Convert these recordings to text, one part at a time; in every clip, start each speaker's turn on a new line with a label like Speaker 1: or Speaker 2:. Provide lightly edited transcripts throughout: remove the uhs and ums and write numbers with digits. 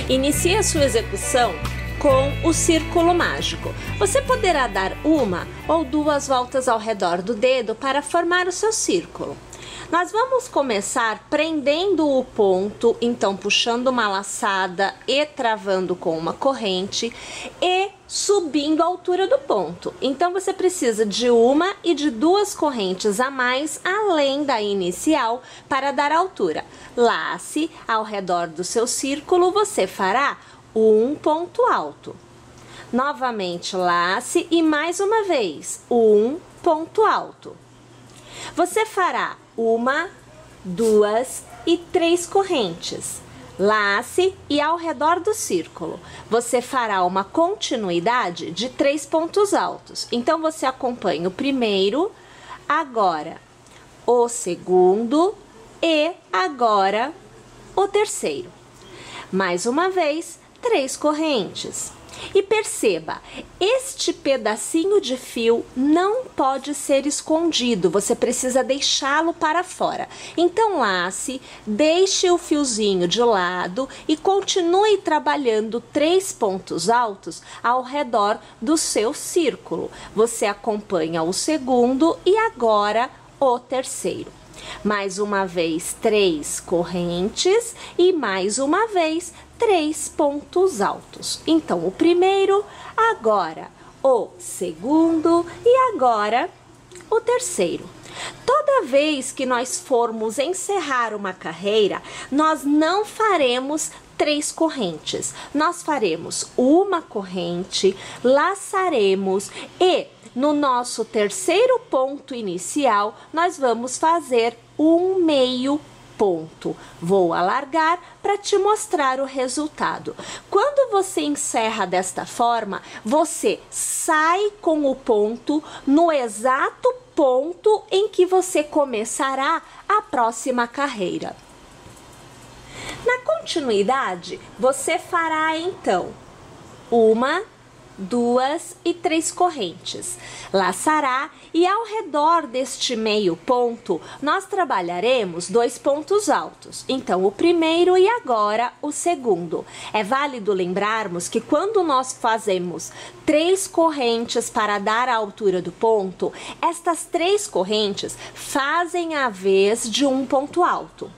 Speaker 1: Inicie a sua execução com o círculo mágico. Você poderá dar uma ou duas voltas ao redor do dedo para formar o seu círculo. Nós vamos começar prendendo o ponto, então puxando uma laçada e travando com uma corrente e subindo a altura do ponto. Então você precisa de uma e de duas correntes a mais além da inicial para dar altura. Lace ao redor do seu círculo, você fará um ponto alto. Novamente lace e mais uma vez um ponto alto. Você fará uma, duas e três correntes. Lace e ao redor do círculo você fará uma continuidade de 3 pontos altos. Então você acompanha o primeiro, agora o segundo e agora o terceiro. Mais uma vez, 3 correntes. E perceba, este pedacinho de fio não pode ser escondido, você precisa deixá-lo para fora. Então lace, deixe o fiozinho de lado e continue trabalhando 3 pontos altos ao redor do seu círculo. Você acompanha o segundo e agora o terceiro. Mais uma vez 3 correntes e mais uma vez 3 pontos altos. Então, o primeiro, agora o segundo e agora o terceiro. Toda vez que nós formos encerrar uma carreira, nós não faremos 3 correntes. Nós faremos uma corrente, laçaremos e no nosso terceiro ponto inicial, nós vamos fazer um meio ponto. Vou alargar para te mostrar o resultado. Quando você encerra desta forma, você sai com o ponto no exato ponto em que você começará a próxima carreira. Na continuidade, você fará então uma, duas e 3 correntes. Laçará e ao redor deste meio ponto, nós trabalharemos 2 pontos altos. Então, o primeiro e agora o segundo. É válido lembrarmos que quando nós fazemos 3 correntes para dar a altura do ponto, estas 3 correntes fazem a vez de um ponto alto.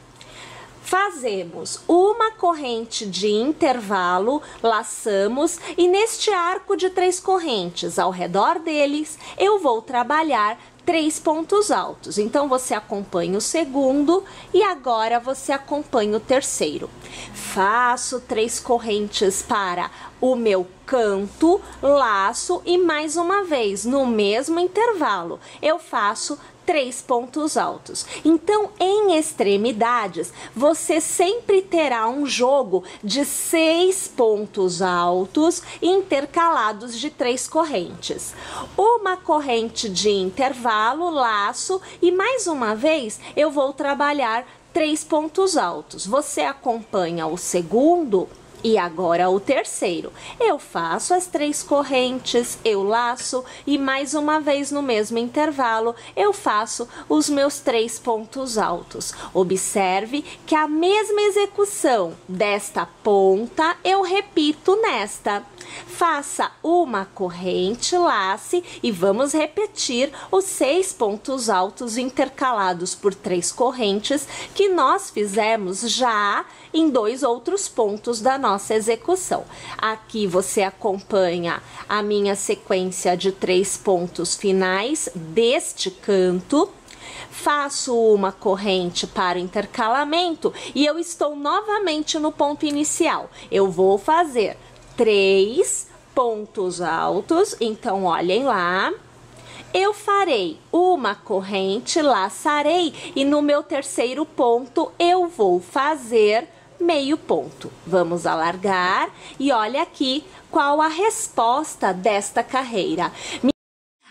Speaker 1: Fazemos uma corrente de intervalo, laçamos e neste arco de 3 correntes, ao redor deles, eu vou trabalhar 3 pontos altos. Então, você acompanha o segundo e agora você acompanha o terceiro. Faço 3 correntes para o meu canto, laço e mais uma vez, no mesmo intervalo, eu faço 3 pontos altos. Então, em extremidades, você sempre terá um jogo de 6 pontos altos intercalados de 3 correntes. Uma corrente de intervalo, laço e mais uma vez eu vou trabalhar 3 pontos altos. Você acompanha o segundo e agora o terceiro. Eu faço as 3 correntes, eu laço e mais uma vez no mesmo intervalo eu faço os meus 3 pontos altos. Observe que a mesma execução desta ponta eu repito nesta. Faça uma corrente, lace e vamos repetir os 6 pontos altos intercalados por 3 correntes que nós fizemos já em 2 outros pontos da nossa execução. Aqui você acompanha a minha sequência de 3 pontos finais deste canto. Faço uma corrente para o intercalamento e eu estou novamente no ponto inicial. Eu vou fazer 3 pontos altos, então olhem lá. Eu farei uma corrente, laçarei e no meu terceiro ponto eu vou fazer meio ponto. Vamos alargar e olha aqui qual a resposta desta carreira.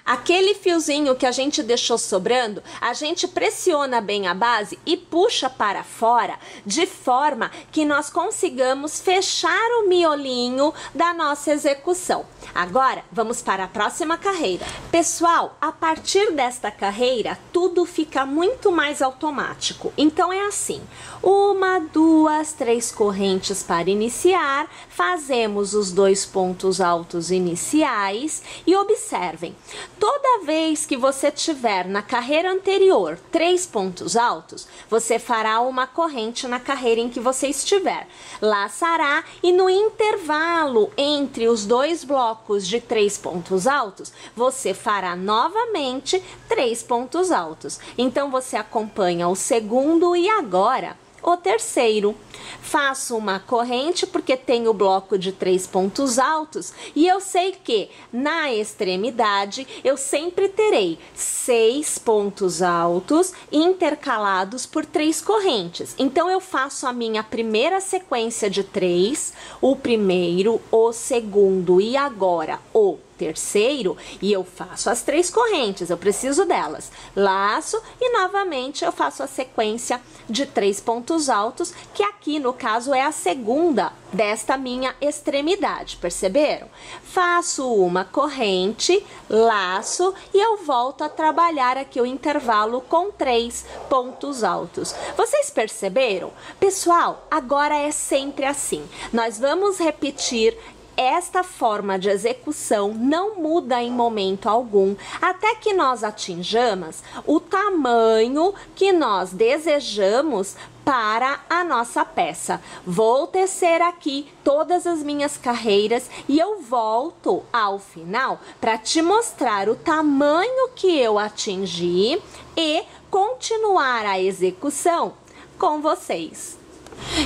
Speaker 1: Aquele fiozinho que a gente deixou sobrando, a gente pressiona bem a base e puxa para fora, de forma que nós consigamos fechar o miolinho da nossa execução. Agora, vamos para a próxima carreira. Pessoal, a partir desta carreira, tudo fica muito mais automático. Então, é assim: 1, 2, 3 correntes para iniciar, fazemos os 2 pontos altos iniciais e observem, toda vez que você tiver na carreira anterior 3 pontos altos, você fará uma corrente na carreira em que você estiver. Laçará e no intervalo entre os 2 blocos de 3 pontos altos, você fará novamente 3 pontos altos. Então, você acompanha o segundo e agora o terceiro. Faço uma corrente porque tenho o bloco de 3 pontos altos e eu sei que na extremidade eu sempre terei 6 pontos altos intercalados por 3 correntes. Então, eu faço a minha primeira sequência de 3, o primeiro, o segundo e agora o terceiro, e eu faço as 3 correntes, eu preciso delas. Laço e novamente eu faço a sequência de 3 pontos altos, que aqui no caso é a segunda desta minha extremidade, perceberam? Faço uma corrente, laço e eu volto a trabalhar aqui o intervalo com 3 pontos altos. Vocês perceberam? Pessoal, agora é sempre assim. Nós vamos repetir. Esta forma de execução não muda em momento algum, até que nós atinjamos o tamanho que nós desejamos para a nossa peça. Vou tecer aqui todas as minhas carreiras e eu volto ao final para te mostrar o tamanho que eu atingi e continuar a execução com vocês.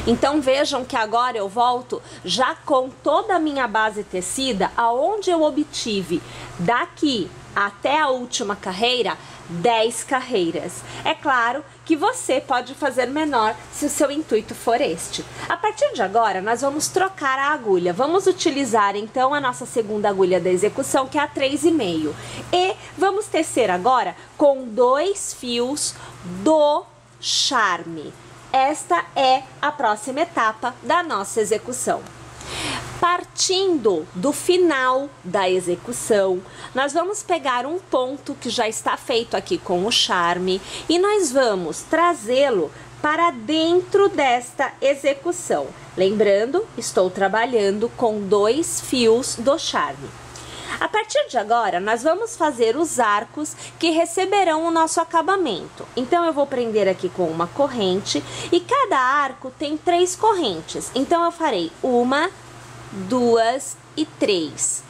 Speaker 1: Então, vejam que agora eu volto já com toda a minha base tecida, aonde eu obtive daqui até a última carreira 10 carreiras. É claro que você pode fazer menor se o seu intuito for este. A partir de agora, nós vamos trocar a agulha. Vamos utilizar então a nossa segunda agulha da execução, que é a 3,5. E vamos tecer agora com 2 fios do charme. Esta é a próxima etapa da nossa execução. Partindo do final da execução, nós vamos pegar um ponto que já está feito aqui com o charme e nós vamos trazê-lo para dentro desta execução. Lembrando, estou trabalhando com 2 fios do charme. A partir de agora, nós vamos fazer os arcos que receberão o nosso acabamento. Então, eu vou prender aqui com uma corrente e cada arco tem 3 correntes. Então, eu farei 1, 2 e 3.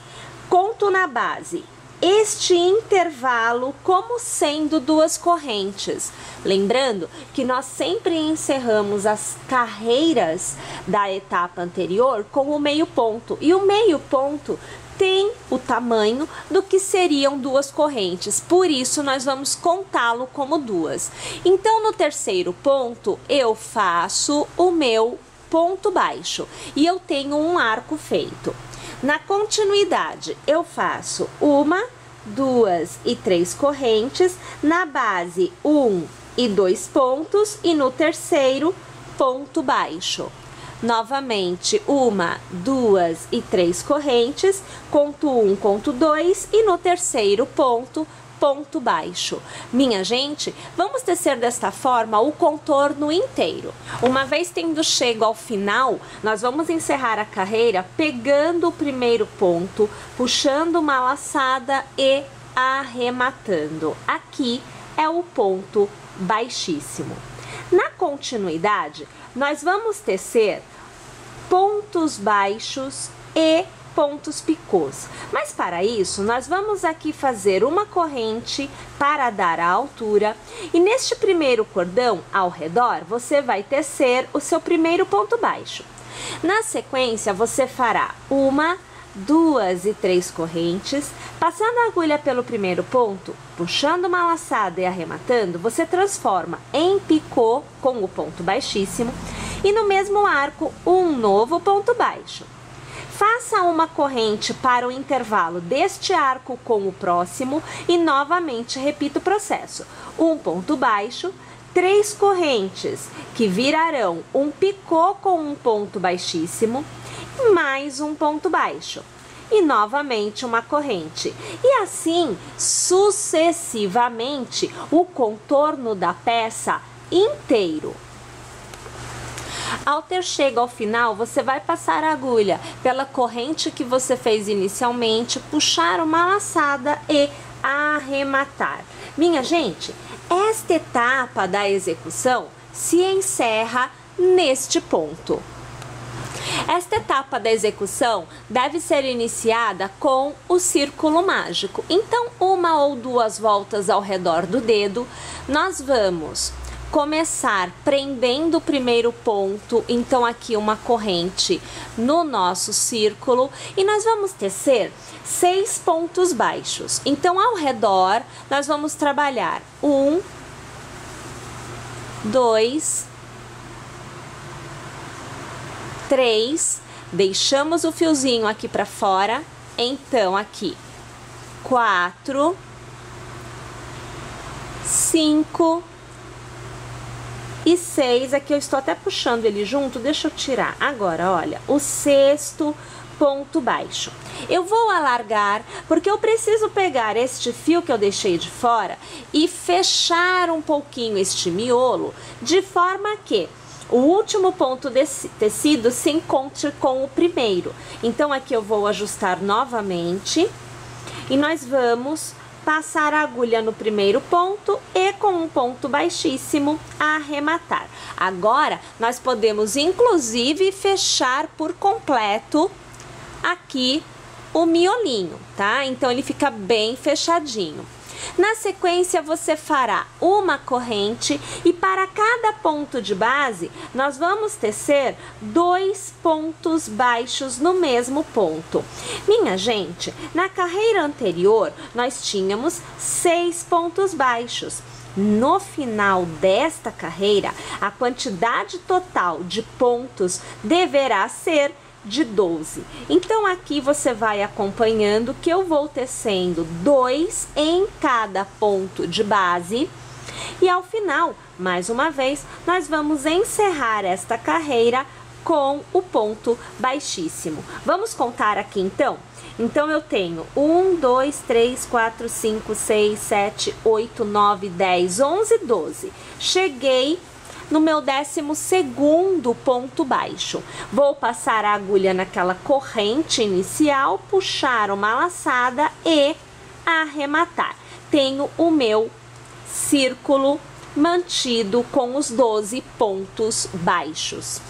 Speaker 1: Conto na base este intervalo como sendo 2 correntes. Lembrando que nós sempre encerramos as carreiras da etapa anterior com o meio ponto. E o meio ponto tem o tamanho do que seriam 2 correntes, por isso nós vamos contá-lo como 2. Então, no terceiro ponto, eu faço o meu ponto baixo e eu tenho um arco feito. Na continuidade, eu faço 1, 2 e 3 correntes, na base 1 e 2 pontos e no terceiro, ponto baixo. Novamente, 1, 2 e 3 correntes, conto 1, conto 2 e no terceiro ponto, ponto baixo. Minha gente, vamos tecer desta forma o contorno inteiro. Uma vez tendo chego ao final, nós vamos encerrar a carreira pegando o primeiro ponto, puxando uma laçada e arrematando. Aqui é o ponto baixíssimo. Na continuidade, nós vamos tecer pontos baixos e pontos picôs. Mas para isso, nós vamos aqui fazer uma corrente para dar a altura. E neste primeiro cordão ao redor, você vai tecer o seu primeiro ponto baixo. Na sequência, você fará 1, 2 e 3 correntes. Passando a agulha pelo primeiro ponto, puxando uma laçada e arrematando, você transforma em picô com o ponto baixíssimo. E no mesmo arco, um novo ponto baixo. Faça uma corrente para o intervalo deste arco com o próximo e novamente repita o processo. Um ponto baixo, 3 correntes que virarão um picô com um ponto baixíssimo, mais um ponto baixo. E novamente uma corrente. E assim, sucessivamente, o contorno da peça inteiro. Ao ter chego ao final, você vai passar a agulha pela corrente que você fez inicialmente, puxar uma laçada e arrematar. Minha gente, esta etapa da execução se encerra neste ponto. Esta etapa da execução deve ser iniciada com o círculo mágico. Então, uma ou duas voltas ao redor do dedo, nós vamos começar prendendo o primeiro ponto, então aqui uma corrente no nosso círculo, e nós vamos tecer 6 pontos baixos. Então, ao redor, nós vamos trabalhar 1, 2, 3, deixamos o fiozinho aqui para fora, então aqui 4, 5 e 6, aqui eu estou até puxando ele junto, deixa eu tirar. Agora, olha, o 6º ponto baixo. Eu vou alargar, porque eu preciso pegar este fio que eu deixei de fora e fechar um pouquinho este miolo, de forma que o último ponto desse tecido se encontre com o primeiro. Então, aqui eu vou ajustar novamente e nós vamos passar a agulha no primeiro ponto e com um ponto baixíssimo arrematar. Agora, nós podemos inclusive fechar por completo aqui o miolinho, tá? Então, ele fica bem fechadinho. Na sequência, você fará uma corrente e para cada ponto de base, nós vamos tecer 2 pontos baixos no mesmo ponto. Minha gente, na carreira anterior, nós tínhamos 6 pontos baixos. No final desta carreira, a quantidade total de pontos deverá ser de 12. Então, aqui você vai acompanhando que eu vou tecendo 2 em cada ponto de base. E ao final, mais uma vez, nós vamos encerrar esta carreira com o ponto baixíssimo. Vamos contar aqui então? Então, eu tenho 1, 2, 3, 4, 5, 6, 7, 8, 9, 10, 11, 12. Cheguei no meu 12º ponto baixo. Vou passar a agulha naquela corrente inicial, puxar uma laçada e arrematar. Tenho o meu círculo mantido com os 12 pontos baixos.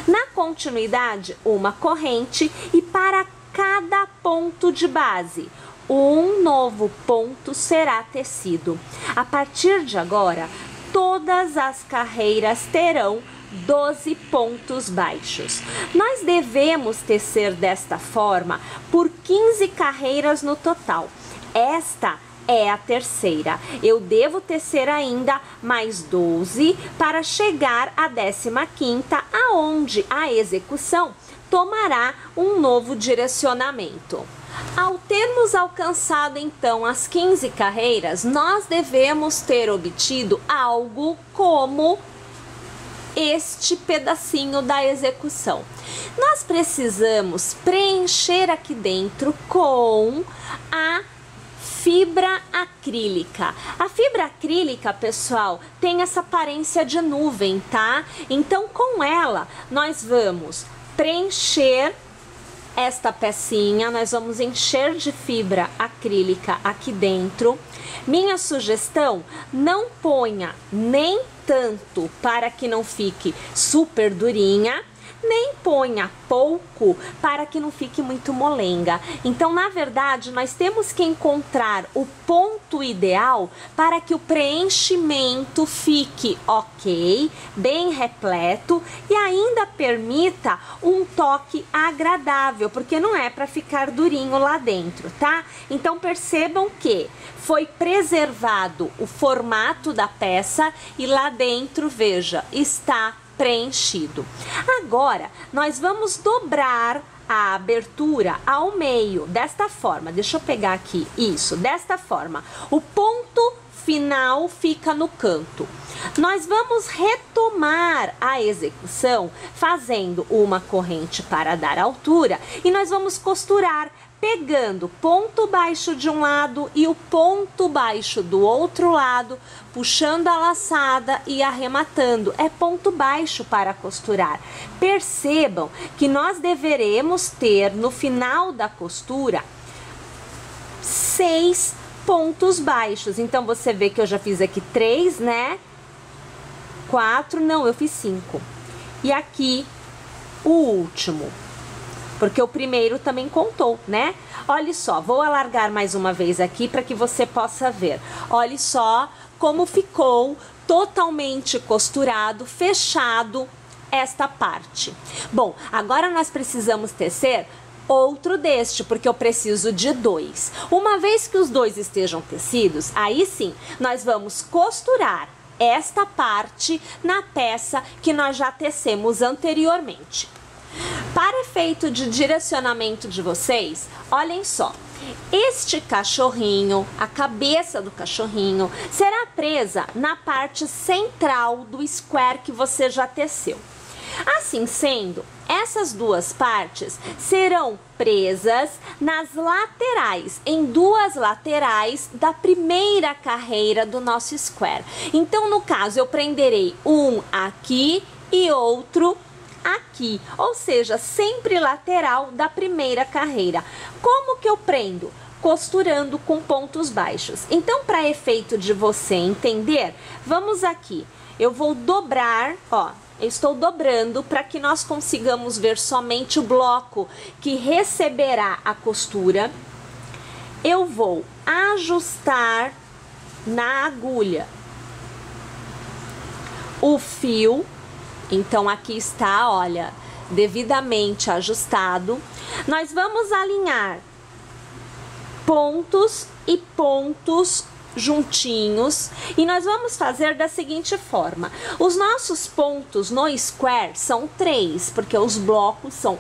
Speaker 1: Na continuidade, uma corrente e para cada ponto de base, um novo ponto será tecido. A partir de agora, todas as carreiras terão 12 pontos baixos. Nós devemos tecer desta forma por 15 carreiras no total. Esta é a terceira. Eu devo tecer ainda mais 12 para chegar à 15ª, aonde a execução tomará um novo direcionamento. Ao termos alcançado, então, as 15 carreiras, nós devemos ter obtido algo como este pedacinho da execução. Nós precisamos preencher aqui dentro com a fibra acrílica. A fibra acrílica, pessoal, tem essa aparência de nuvem, tá? Então, com ela, nós vamos preencher esta pecinha, nós vamos encher de fibra acrílica aqui dentro. Minha sugestão, não ponha nem tanto para que não fique super durinha, nem ponha pouco para que não fique muito molenga. Então, na verdade, nós temos que encontrar o ponto ideal para que o preenchimento fique ok, bem repleto e ainda permita um toque agradável, porque não é para ficar durinho lá dentro, tá? Então, percebam que foi preservado o formato da peça e lá dentro, veja, está preenchido. Agora, nós vamos dobrar a abertura ao meio, desta forma. Deixa eu pegar aqui, isso, desta forma. O ponto final fica no canto. Nós vamos retomar a execução fazendo uma corrente para dar altura e nós vamos costurar pegando ponto baixo de um lado e o ponto baixo do outro lado, puxando a laçada e arrematando. É ponto baixo para costurar. Percebam que nós deveremos ter no final da costura 6 pontos baixos. Então você vê que eu já fiz aqui 3, né? 4, não, eu fiz 5. E aqui o último, porque o primeiro também contou, né? Olha só, vou alargar mais uma vez aqui para que você possa ver. Olha só como ficou totalmente costurado, fechado esta parte. Bom, agora nós precisamos tecer outro deste, porque eu preciso de 2. Uma vez que os 2 estejam tecidos, aí sim, nós vamos costurar esta parte na peça que nós já tecemos anteriormente. Para efeito de direcionamento de vocês, olhem só, este cachorrinho, a cabeça do cachorrinho, será presa na parte central do square que você já teceu. Assim sendo, essas duas partes serão presas nas laterais, em 2 laterais da primeira carreira do nosso square. Então, no caso, eu prenderei um aqui e outro aqui, ou seja, sempre lateral da primeira carreira. Como que eu prendo? Costurando com pontos baixos. Então, para efeito de você entender, vamos aqui. Eu vou dobrar, ó. Eu estou dobrando para que nós consigamos ver somente o bloco que receberá a costura. Eu vou ajustar na agulha o fio. Então, aqui está, olha, devidamente ajustado. Nós vamos alinhar pontos e pontos juntinhos e nós vamos fazer da seguinte forma: os nossos pontos no square são 3, porque os blocos são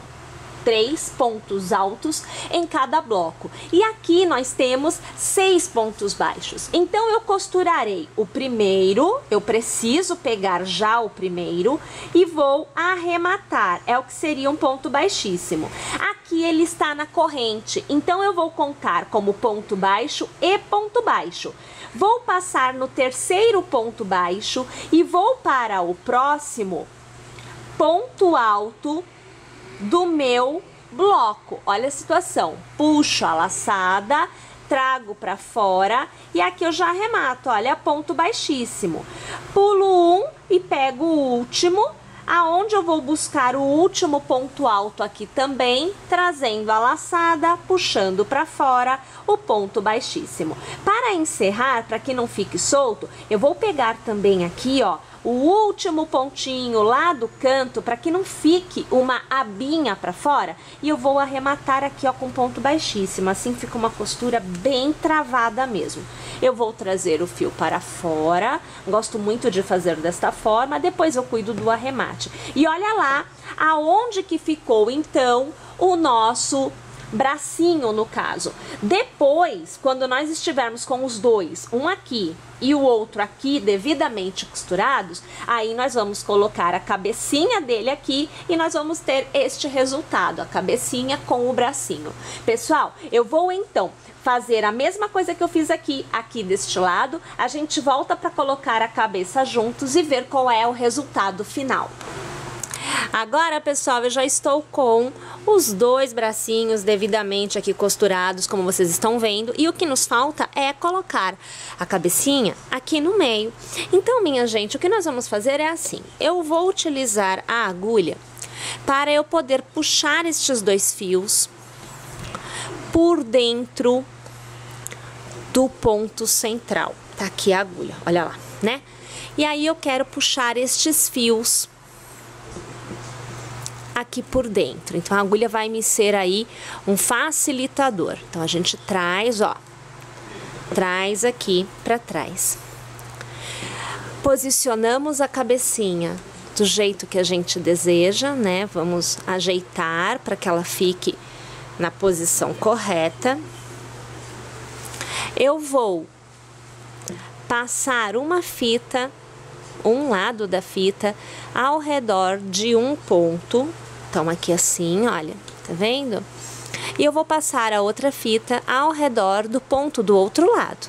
Speaker 1: 3 pontos altos em cada bloco, e aqui nós temos 6 pontos baixos. Então eu costurarei o primeiro, eu preciso pegar já o primeiro e vou arrematar, é o que seria um ponto baixíssimo. Aqui ele está na corrente, então eu vou contar como ponto baixo e ponto baixo. Vou passar no terceiro ponto baixo e vou para o próximo ponto alto do meu bloco. Olha a situação, puxo a laçada, trago para fora e aqui eu já arremato, olha, ponto baixíssimo. Pulo um e pego o último, aonde eu vou buscar o último ponto alto aqui também, trazendo a laçada, puxando para fora o ponto baixíssimo. Para encerrar, para que não fique solto, eu vou pegar também aqui, ó, o último pontinho lá do canto, para que não fique uma abinha para fora, e eu vou arrematar aqui, ó, com ponto baixíssimo, assim fica uma costura bem travada mesmo. Eu vou trazer o fio para fora, gosto muito de fazer desta forma, depois eu cuido do arremate. E olha lá, aonde que ficou então o nosso bracinho, no caso. Depois, quando nós estivermos com os dois, um aqui e o outro aqui, devidamente costurados, aí nós vamos colocar a cabecinha dele aqui e nós vamos ter este resultado, a cabecinha com o bracinho. Pessoal, eu vou então fazer a mesma coisa que eu fiz aqui deste lado, a gente volta para colocar a cabeça juntos e ver qual é o resultado final. Agora, pessoal, eu já estou com os 2 bracinhos devidamente aqui costurados, como vocês estão vendo. E o que nos falta é colocar a cabecinha aqui no meio. Então, minha gente, o que nós vamos fazer é assim. Eu vou utilizar a agulha para eu poder puxar estes 2 fios por dentro do ponto central. Tá aqui a agulha, olha lá, né? E aí eu quero puxar estes fios aqui por dentro. Então a agulha vai me ser aí um facilitador. Então a gente traz, ó, traz aqui para trás. Posicionamos a cabecinha do jeito que a gente deseja, né? Vamos ajeitar para que ela fique na posição correta. Eu vou passar uma fita, um lado da fita, ao redor de um ponto. Então, aqui assim, olha, tá vendo? E eu vou passar a outra fita ao redor do ponto do outro lado.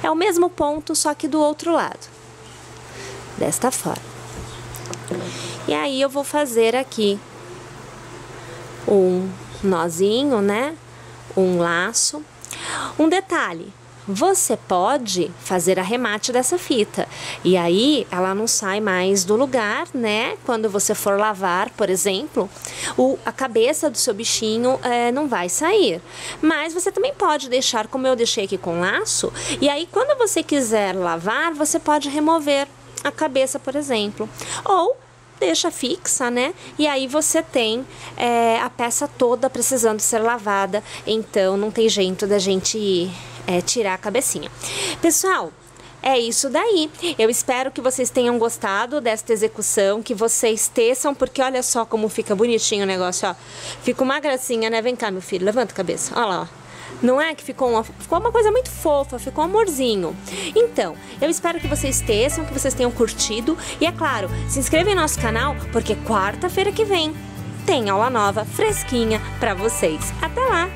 Speaker 1: É o mesmo ponto, só que do outro lado. Desta forma. E aí, eu vou fazer aqui um nozinho, né? Um laço. Um detalhe. Você pode fazer arremate dessa fita, e aí ela não sai mais do lugar, né? Quando você for lavar, por exemplo, a cabeça do seu bichinho não vai sair. Mas você também pode deixar, como eu deixei aqui com laço, e aí quando você quiser lavar, você pode remover a cabeça, por exemplo. Ou deixa fixa, né? E aí você tem a peça toda precisando ser lavada, então não tem jeito da gente tirar a cabecinha. Pessoal, é isso daí. Eu espero que vocês tenham gostado desta execução, que vocês teçam, porque olha só como fica bonitinho o negócio, ó. Fica uma gracinha, né? Vem cá, meu filho, levanta a cabeça, olha lá, ó. Não é que ficou uma coisa muito fofa, ficou um amorzinho. Então, eu espero que vocês teçam, que vocês tenham curtido. E é claro, se inscreva em nosso canal, porque quarta-feira que vem tem aula nova, fresquinha pra vocês. Até lá!